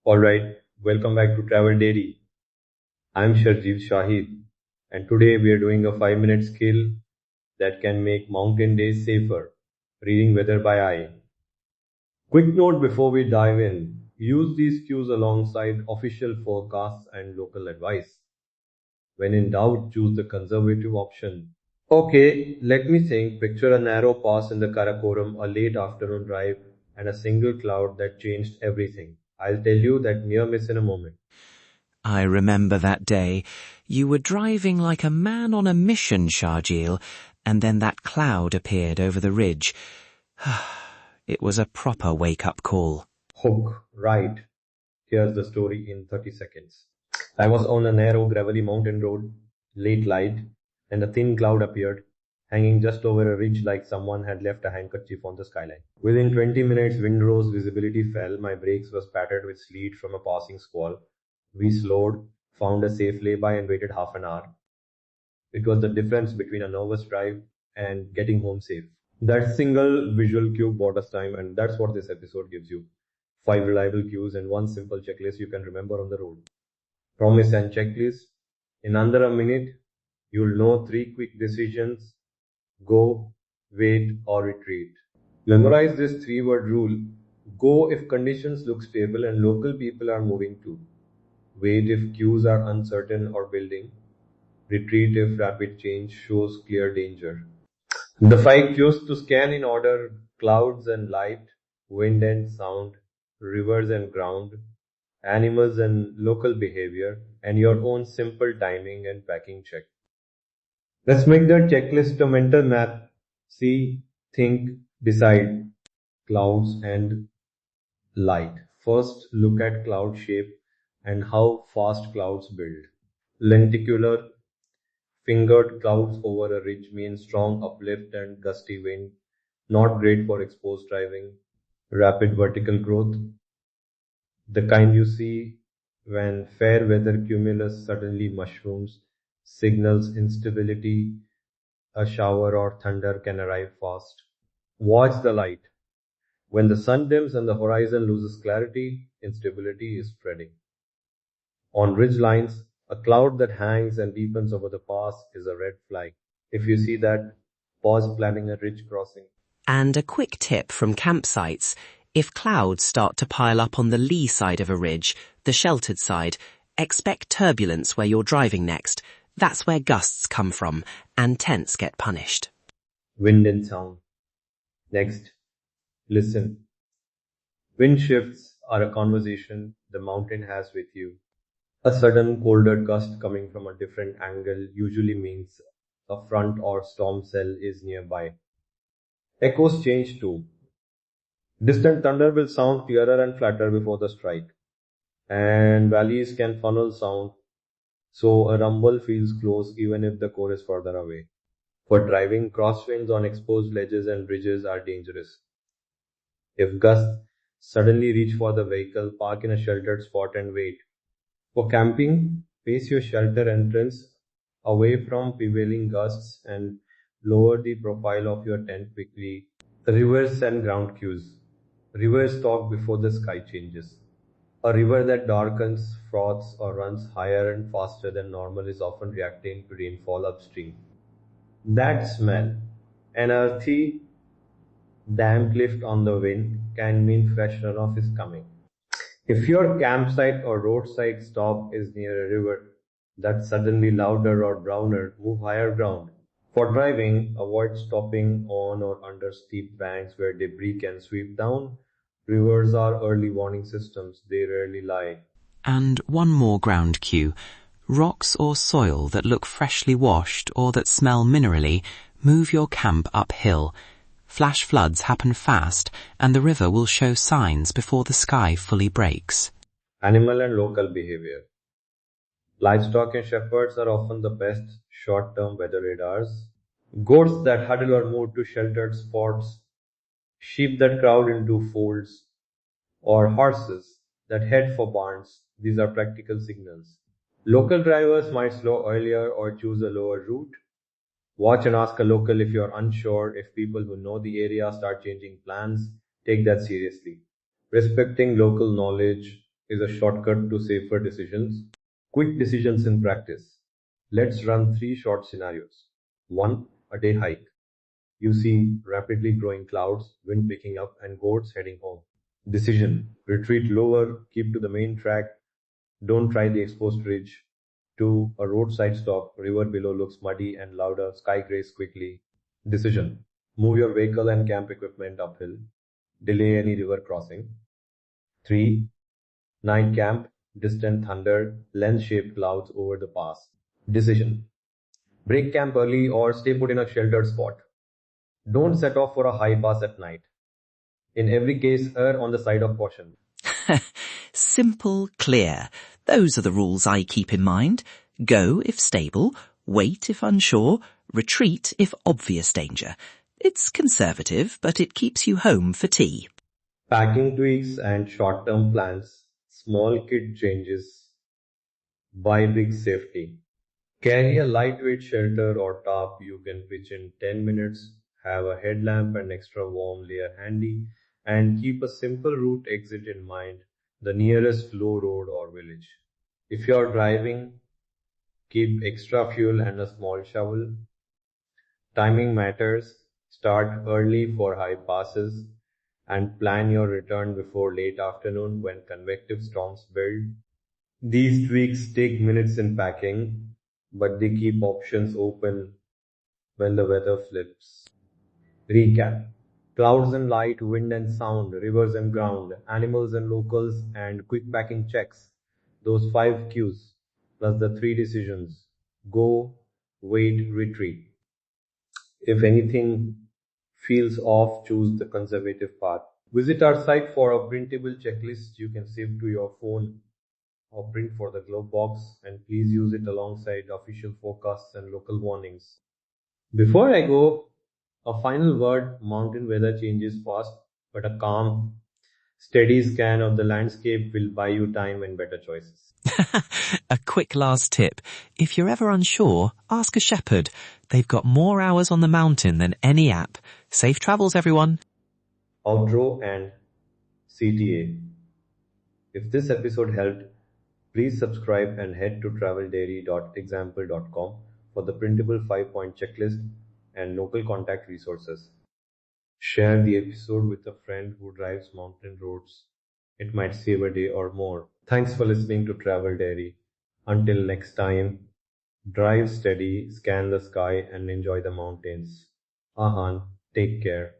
Alright, welcome back to Travel Dairy. I'm Sharjeel, and today we are doing a 5-minute skill that can make mountain days safer. Reading weather by eye. Quick note before we dive in. Use these cues alongside official forecasts and local advice. When in doubt, choose the conservative option. Okay, let me think. Picture a narrow pass in the Karakoram, a late afternoon drive, and a single cloud that changed everything. I'll tell you that near miss in a moment. I remember that day. You were driving like a man on a mission, Sharjeel, and then that cloud appeared over the ridge. It was a proper wake-up call. Hook, right. Here's the story in 30 seconds. I was on a narrow, gravelly mountain road, late light, and a thin cloud appeared, hanging just over a ridge like someone had left a handkerchief on the skyline. Within 20 minutes, wind rose, visibility fell, my brakes were spattered with sleet from a passing squall. We slowed, found a safe lay-by, and waited half an hour. It was the difference between a nervous drive and getting home safe. That single visual cue bought us time, and that's what this episode gives you. 5 reliable cues and one simple checklist you can remember on the road. Promise and checklist. In under a minute, you'll know 3 quick decisions: go, wait, or retreat. Memorize this 3-word rule. Go if conditions look stable and local people are moving too. Wait if cues are uncertain or building. Retreat if rapid change shows clear danger. The 5 cues to scan in order: clouds and light, wind and sound, rivers and ground, animals and local behavior, and your own simple timing and packing check. Let's make the checklist a mental map. See, think, decide. Clouds and light. First, look at cloud shape and how fast clouds build. Lenticular, fingered clouds over a ridge mean strong uplift and gusty wind, not great for exposed driving. Rapid vertical growth, the kind you see when fair weather cumulus suddenly mushrooms, signals instability, a shower or thunder can arrive fast. Watch the light. When the sun dims and the horizon loses clarity, instability is spreading. On ridge lines, a cloud that hangs and deepens over the pass is a red flag. If you see that, pause planning a ridge crossing. And a quick tip from campsites: if clouds start to pile up on the lee side of a ridge, the sheltered side, expect turbulence where you're driving next. That's where gusts come from, and tents get punished. Wind and sound. Next, listen. Wind shifts are a conversation the mountain has with you. A sudden colder gust coming from a different angle usually means a front or storm cell is nearby. Echoes change too. Distant thunder will sound clearer and flatter before the strike, and valleys can funnel sound, so a rumble feels close even if the core is further away. For driving, crosswinds on exposed ledges and bridges are dangerous. If gusts suddenly reach for the vehicle, park in a sheltered spot and wait. For camping, face your shelter entrance away from prevailing gusts and lower the profile of your tent quickly. Rivers and ground cues. Rivers talk before the sky changes. A river that darkens, froths, or runs higher and faster than normal is often reacting to rainfall upstream. That smell, an earthy, damp lift on the wind, can mean fresh runoff is coming. If your campsite or roadside stop is near a river that's suddenly louder or browner, move higher ground. For driving, avoid stopping on or under steep banks where debris can sweep down. Rivers are early warning systems, they rarely lie. And one more ground cue: rocks or soil that look freshly washed or that smell minerally, move your camp uphill. Flash floods happen fast, and the river will show signs before the sky fully breaks. Animal and local behavior. Livestock and shepherds are often the best short-term weather radars. Goats that huddle or move to sheltered spots, sheep that crowd into folds, or horses that head for barns. These are practical signals. Local drivers might slow earlier or choose a lower route. Watch and ask a local if you're unsure. If people who know the area start changing plans, take that seriously. Respecting local knowledge is a shortcut to safer decisions. Quick decisions in practice. Let's run three short scenarios. 1. A day hike. You see rapidly growing clouds, wind picking up, and goats heading home. Decision. Retreat lower, keep to the main track, don't try the exposed ridge. 2. A roadside stop, river below looks muddy and louder, sky grays quickly. Decision. Move your vehicle and camp equipment uphill. Delay any river crossing. 3. Night camp, distant thunder, lens-shaped clouds over the pass. Decision. Break camp early or stay put in a sheltered spot. Don't set off for a high pass at night. In every case, err on the side of caution. Simple, clear. Those are the rules I keep in mind. Go if stable, wait if unsure, retreat if obvious danger. It's conservative, but it keeps you home for tea. Packing tweaks and short-term plans, small kit changes, buy big safety. Carry a lightweight shelter or tarp you can pitch in 10 minutes, have a headlamp and extra warm layer handy, and keep a simple route exit in mind, the nearest low road or village. If you're driving, keep extra fuel and a small shovel. Timing matters. Start early for high passes and plan your return before late afternoon when convective storms build. These tweaks take minutes in packing, but they keep options open when the weather flips. Recap. Clouds and light, wind and sound, rivers and ground, animals and locals, and quick packing checks. Those 5 Qs, plus the 3 decisions. Go, wait, retreat. If anything feels off, choose the conservative path. Visit our site for a printable checklist you can save to your phone or print for the glove box, and please use it alongside official forecasts and local warnings. Before I go, a final word: mountain weather changes fast, but a calm, steady scan of the landscape will buy you time and better choices. A quick last tip. If you're ever unsure, ask a shepherd. They've got more hours on the mountain than any app. Safe travels, everyone. Outro and CTA. If this episode helped, please subscribe and head to traveldairy.example.com for the printable 5-point checklist and local contact resources. Share the episode with a friend who drives mountain roads. It might save a day or more. Thanks for listening to Travel Dairy. Until next time, drive steady, scan the sky, and enjoy the mountains. Ahan, take care.